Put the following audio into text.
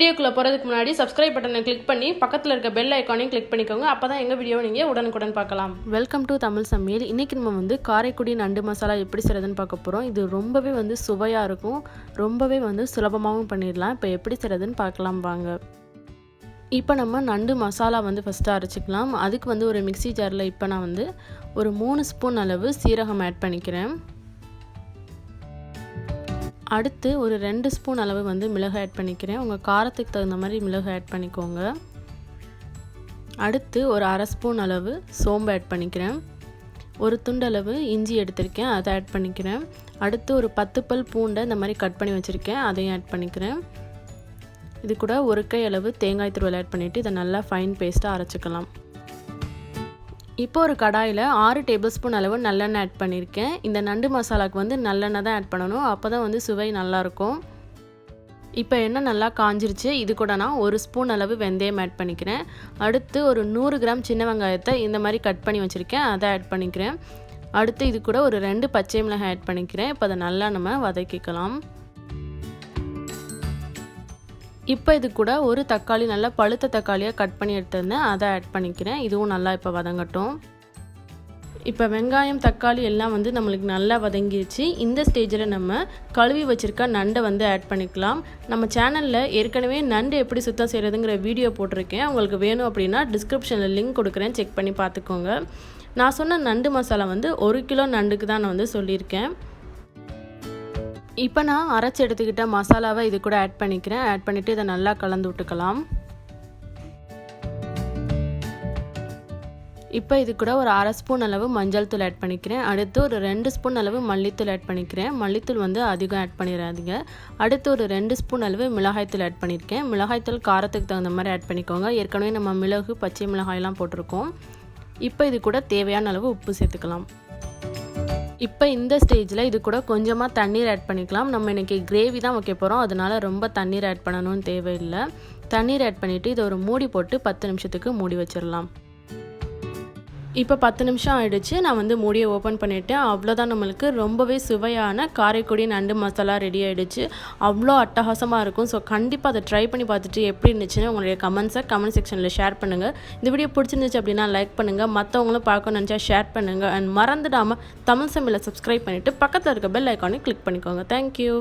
வீடியோக்குள்ள போறதுக்கு முன்னாடி subscribe பட்டனை கிளிக் பண்ணி பக்கத்துல இருக்க பெல் ஐகானையும் கிளிக் பண்ணிக்கோங்க அப்பதான் எங்க வீடியோவை நீங்க உடனுக்குடன் பார்க்கலாம். வெல்கம் டு தமிழ் சமையல். இன்னைக்கு நம்ம வந்து காரைக்குடி நண்டு மசாலா எப்படி செய்யறதுன்னு பார்க்க போறோம். இது ரொம்பவே வந்து சுவையா இருக்கும். ரொம்பவே வந்து சுலபமாவும் பண்ணிடலாம். இப்போ எப்படி செய்யறதுன்னு பார்க்கலாம் வாங்க. இப்போ நம்ம நண்டு மசாலா வந்து ஃபர்ஸ்ட் அரைச்சிக்கலாம். அதுக்கு வந்து ஒரு மிக்ஸி ஜார்ல இப்போ நான் வந்து ஒரு 3 ஸ்பூன் அளவு சீரகம் ஆட் பண்ணிக்கிறேன். அடுத்து ஒரு 2 ஸ்பூன் அளவு வந்து மிளகு ஆட் பண்ணிக்கிறேன். உங்கள் காரத்துக்கு தகுந்த மாதிரி மிளகு ஆட் பண்ணிக்கோங்க. அடுத்து ஒரு அரை ஸ்பூன் அளவு சோம்பு ஆட் பண்ணிக்கிறேன். ஒரு துண்டளவு இஞ்சி எடுத்திருக்கேன், அதை ஆட் பண்ணிக்கிறேன். அடுத்து ஒரு 10 பல் பூண்டை இந்த மாதிரி கட் பண்ணி வச்சுருக்கேன், அதையும் ஆட் பண்ணிக்கிறேன். இது கூட ஒரு கை அளவு தேங்காய் துருவல் ஆட் பண்ணிவிட்டு இதை நல்லா ஃபைன் பேஸ்ட்டாக அரைச்சிக்கலாம். இப்போ ஒரு கடாயில் 6 டேபிள் ஸ்பூன் அளவு நல்லெண்ணெய் ஆட் பண்ணியிருக்கேன். இந்த நண்டு மசாலாவுக்கு வந்து நல்லெண்ணெய் தான் ஆட் பண்ணணும், அப்போ தான் வந்து சுவை நல்லாயிருக்கும். இப்போ எண்ணெய் நல்லா காஞ்சிருச்சு. இது கூட நான் 1 ஸ்பூன் அளவு வெந்தயம் ஆட் பண்ணிக்கிறேன். அடுத்து ஒரு 100 கிராம் சின்ன வெங்காயத்தை இந்த மாதிரி கட் பண்ணி வச்சுருக்கேன், அதை ஆட் பண்ணிக்கிறேன். அடுத்து இது கூட ஒரு 2 பச்சை மிளகாய் ஆட் பண்ணிக்கிறேன். இப்போ அதை நல்லா நம்ம வதக்கிக்கலாம். இப்போ இது கூட ஒரு தக்காளி, நல்லா பழுத்த தக்காளியாக கட் பண்ணி எடுத்துருந்தேன், அதை ஆட் பண்ணிக்கிறேன். இதுவும் நல்லா இப்போ வதங்கட்டும். இப்போ வெங்காயம் தக்காளி எல்லாம் வந்து நம்மளுக்கு நல்லா வதங்கிடுச்சு. இந்த ஸ்டேஜில் நம்ம கழுவி வச்சுருக்க நண்டை வந்து ஆட் பண்ணிக்கலாம். நம்ம சேனலில் ஏற்கனவே நண்டு எப்படி சுத்தம் செய்கிறதுங்கிற வீடியோ போட்டிருக்கேன். உங்களுக்கு வேணும் அப்படின்னா டிஸ்கிரிப்ஷனில் லிங்க் கொடுக்குறேன், செக் பண்ணி பார்த்துக்கோங்க. நான் சொன்ன நண்டு மசாலா வந்து 1 கிலோ நண்டுக்கு தான் நான் வந்து சொல்லியிருக்கேன். இப்போ நான் அரைச்சி எடுத்துக்கிட்ட மசாலாவை இது கூட ஆட் பண்ணிக்கிறேன். ஆட் பண்ணிவிட்டு இதை நல்லா கலந்து விட்டுக்கலாம். இப்போ இது கூட ஒரு அரை ஸ்பூன் அளவு மஞ்சள் தூள் ஆட் பண்ணிக்கிறேன். அடுத்து ஒரு 2 ஸ்பூன் அளவு மல்லித்தூள் ஆட் பண்ணிக்கிறேன். மல்லித்தூள் வந்து அதிகம் ஆட் பண்ணிடாதீங்க. அடுத்து ஒரு 2 ஸ்பூன் அளவு மிளகாய்த்தூள் ஆட் பண்ணியிருக்கேன். மிளகாய்த்தூள் காரத்துக்கு தகுந்த மாதிரி ஆட் பண்ணிக்கோங்க. ஏற்கனவே நம்ம மிளகு பச்சை மிளகாயெல்லாம் போட்டிருக்கோம். இப்போ இது கூட தேவையான அளவு உப்பு சேர்த்துக்கலாம். இப்போ இந்த ஸ்டேஜில் இது கூட கொஞ்சமாக தண்ணீர் ஆட் பண்ணிக்கலாம். நம்ம இன்றைக்கி கிரேவி தான் வைக்க போகிறோம், அதனால் ரொம்ப தண்ணீர் ஆட் பண்ணணும்னு தேவையில்லை. தண்ணீர் ஆட் பண்ணிவிட்டு இதை ஒரு மூடி போட்டு 10 நிமிஷத்துக்கு மூடி வச்சிடலாம். இப்போ 10 நிமிஷம் ஆகிடுச்சு. நான் வந்து மூடியை ஓப்பன் பண்ணிவிட்டேன். அவ்வளோதான், நம்மளுக்கு ரொம்பவே சுவையான காரைக்குடி நண்டு மசாலா ரெடி ஆகிடுச்சு. அவ்வளோ அட்டகாசமாக இருக்கும். ஸோ கண்டிப்பாக அதை ட்ரை பண்ணி பார்த்துட்டு எப்படி இருந்துச்சுன்னு உங்களுடைய கமெண்ட்ஸை கமெண்ட் செக்ஷனில் ஷேர் பண்ணுங்கள். இந்த வீடியோ பிடிச்சிருந்துச்சு அப்படின்னா லைக் பண்ணுங்கள், மற்றவங்களும் பார்க்கணும்னு நினச்சா ஷேர் பண்ணுங்கள். அண்ட் மறந்துடாமல் தமிழ் சமையலை சப்ஸ்கிரைப் பண்ணிவிட்டு பக்கத்தில் இருக்க பெல் ஐக்கானை கிளிக் பண்ணிக்கோங்க. தேங்க்யூ.